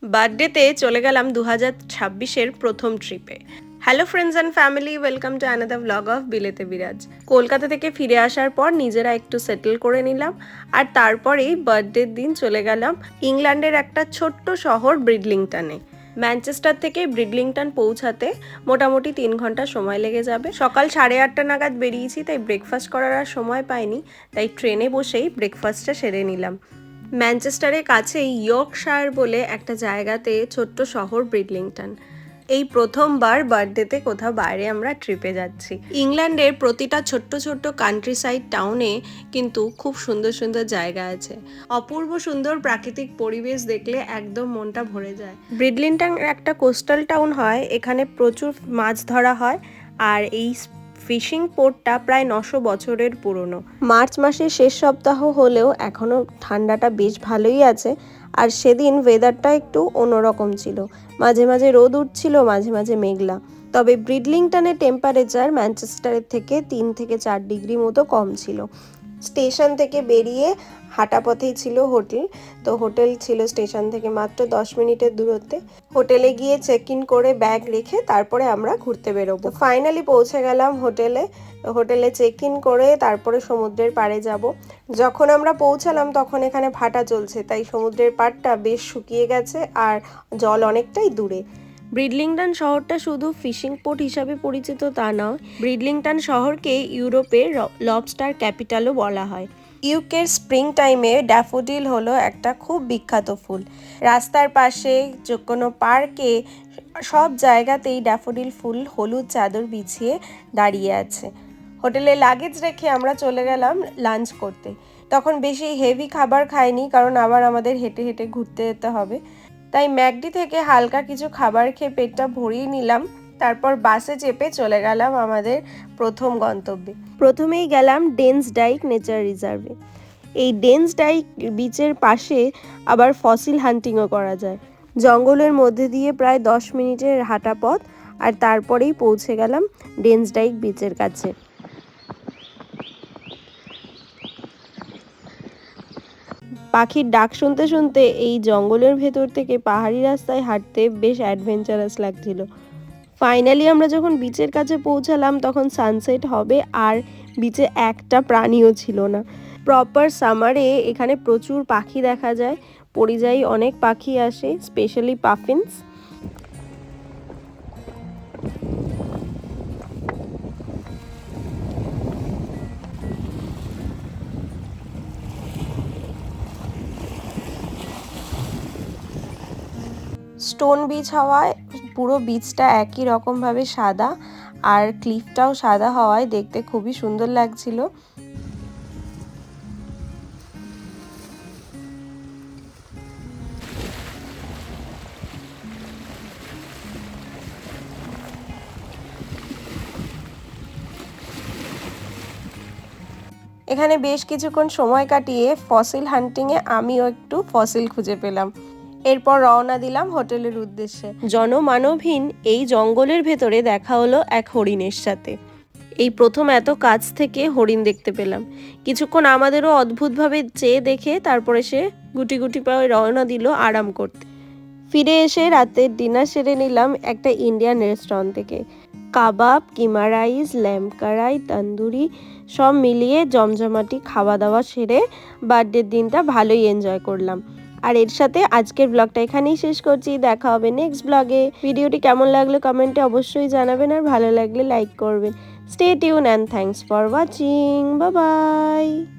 বার্থডেতে চলে গেলাম 2026-এর প্রথম ট্রিপে। Hello friends and family, welcome to another blog of বিলেতে বিরাজ। কলকাতা থেকে ফিরে আসার পর নিজেরা একটু সেটেল করে নিলাম, আর তারপরেই বার্থডের দিন চলে গেলাম ইংল্যান্ডের একটা ছোট্ট শহর ব্রিডলিংটনে। ম্যানচেস্টার থেকে ব্রিডলিংটন পৌঁছাতে মোটামুটি 3 ঘন্টা সময় লেগে যাবে। সকাল 8:30 নাগাদ বেরিয়েছি, তাই ব্রেকফাস্ট করার আর সময় পাইনি, তাই ট্রেনে বসেই ব্রেকফাস্টটা সেরে নিলাম। ম্যানচেস্টারের কাছেই ইয়র্কশায়ার বলে একটা জায়গাতে ছোট্ট শহর ব্রিডলিংটন। এই প্রথমবার বার্থডেতে কোথাও বাইরে আমরা ট্রিপে যাচ্ছি। ইংল্যান্ডের প্রতিটা ছোট্ট ছোট্ট কান্ট্রি সাইড টাউনে কিন্তু খুব সুন্দর সুন্দর জায়গা আছে। অপূর্ব সুন্দর প্রাকৃতিক পরিবেশ দেখলে একদম মনটা ভরে যায়। ব্রিডলিংটন একটা কোস্টাল টাউন হয়, এখানে প্রচুর মাছ ধরা হয়, আর এই ফিশিং পোর্টটা প্রায় 900 বছরের পুরনো। মার্চ মাসের শেষ সপ্তাহ হলেও এখনও ঠান্ডাটা বেশ ভালোই আছে, আর সেদিন ওয়েদারটা একটু অন্যরকম ছিল। মাঝে মাঝে রোদ উঠছিল, মাঝে মাঝে মেঘলা। তবে ব্রিডলিংটনের টেম্পারেচার ম্যানচেস্টারের থেকে 3 থেকে 4 ডিগ্রি মতো কম ছিল। স্টেশন থেকে বেরিয়ে হাঁটা পথেই ছিল হোটেল। তো হোটেল ছিল স্টেশন থেকে মাত্র 10 মিনিটের দূরত্বে। হোটেলে গিয়ে চেক ইন করে ব্যাগ রেখে তারপরে আমরা ঘুরতে বেরোবো। ফাইনালি পৌঁছে গেলাম হোটেলে। হোটেলে চেক ইন করে তারপরে সমুদ্রের পাড়ে যাব। যখন আমরা পৌঁছালাম তখন এখানে ভাটা চলছে, তাই সমুদ্রের পাড়টা বেশ শুকিয়ে গেছে আর জল অনেকটাই দূরে। ব্রিডলিংটন শহরটা শুধু ফিশিং পোর্ট হিসাবে পরিচিত তা নয়, ব্রিডলিংটন শহরকে ইউরোপের লবস্টার ক্যাপিটালও বলা হয়। ইউকের স্প্রিং টাইমে ড্যাফোডিল হলো একটা খুব বিখ্যাত ফুল। রাস্তার পাশে যে কোনো পার্কে সব জায়গাতেই ড্যাফোডিল ফুল হলুদ চাদর বিছিয়ে দাঁড়িয়ে আছে। হোটেলে লাগেজ রেখে আমরা চলে গেলাম লাঞ্চ করতে। তখন বেশি হেভি খাবার খাইনি, কারণ আবার আমাদের হেঁটে হেঁটে ঘুরতে যেতে হবে। তাই ম্যাকডি থেকে হালকা কিছু খাবার খেয়ে পেটটা ভরিয়ে নিলাম। তারপর বাসে চেপে চলে গেলাম আমাদের প্রথম গন্তব্যে। প্রথমেই গেলাম ডেন্স ডাইক নেচার রিজার্ভে। এই ডেন্স ডাইক বিচের পাশে আবার ফসিল হান্টিংও করা যায়। জঙ্গলের মধ্যে দিয়ে প্রায় 10 মিনিটের হাঁটা পথ, আর তারপরেই পৌঁছে গেলাম ডেন্স ডাইক বিচের কাছে। পাখির ডাক শুনতে শুনতে এই জঙ্গলের ভেতর থেকে পাহাড়ি রাস্তায় হাঁটতে বেশ অ্যাডভেঞ্চারাস লাগছিল। ফাইনালি আমরা যখন বিচের কাছে পৌঁছালাম তখন সানসেট হবে, আর বিচে একটা প্রাণীও ছিল না। প্রপার সামারে এখানে প্রচুর পাখি দেখা যায়, পরিযায়ী অনেক পাখি আসে, স্পেশালি পাফিন্স। স্টোন বিচ হওয়ায় পুরো বিচটা একই রকমভাবে সাদা, আর ক্লিফটাও সাদা হওয়ায় দেখতে খুবই সুন্দর লাগছিল। এখানে বেশ কিছুক্ষণ সময় কাটিয়ে ফসিল হান্টিংয়ে আমিও একটু ফসিল খুঁজে পেলাম। এরপর রওনা দিলাম হোটেলের উদ্দেশ্যে। জনমানবহীন এই জঙ্গলের ভেতরে দেখা হলো এক হরিণের সাথে। এই প্রথম এত কাছ থেকে হরিণ দেখতে পেলাম। কিছুক্ষণ আমাদেরও অদ্ভুতভাবে চেয়ে দেখে তারপরে সে গুটি গুটি পায়ে রওনা দিল আরাম করতে। ফিরে এসে রাতের ডিনার সেরে নিলাম একটা ইন্ডিয়ান রেস্টুরেন্ট থেকে। কাবাব, কিমা রাইস, ল্যাম্ব কড়াই, তন্দুরি সব মিলিয়ে জমজমাটি খাওয়া দাওয়া সেরে বার্থডের দিনটা ভালোই এনজয় করলাম। আর এর সাথে আজকের ব্লগটা এখানেই শেষ করছি। দেখা হবে নেক্সট ব্লগে। ভিডিওটি কেমন লাগলো কমেন্টে অবশ্যই জানাবেন, আর ভালো লাগলে লাইক করবেন। Stay tune and thanks for watching. Bye bye.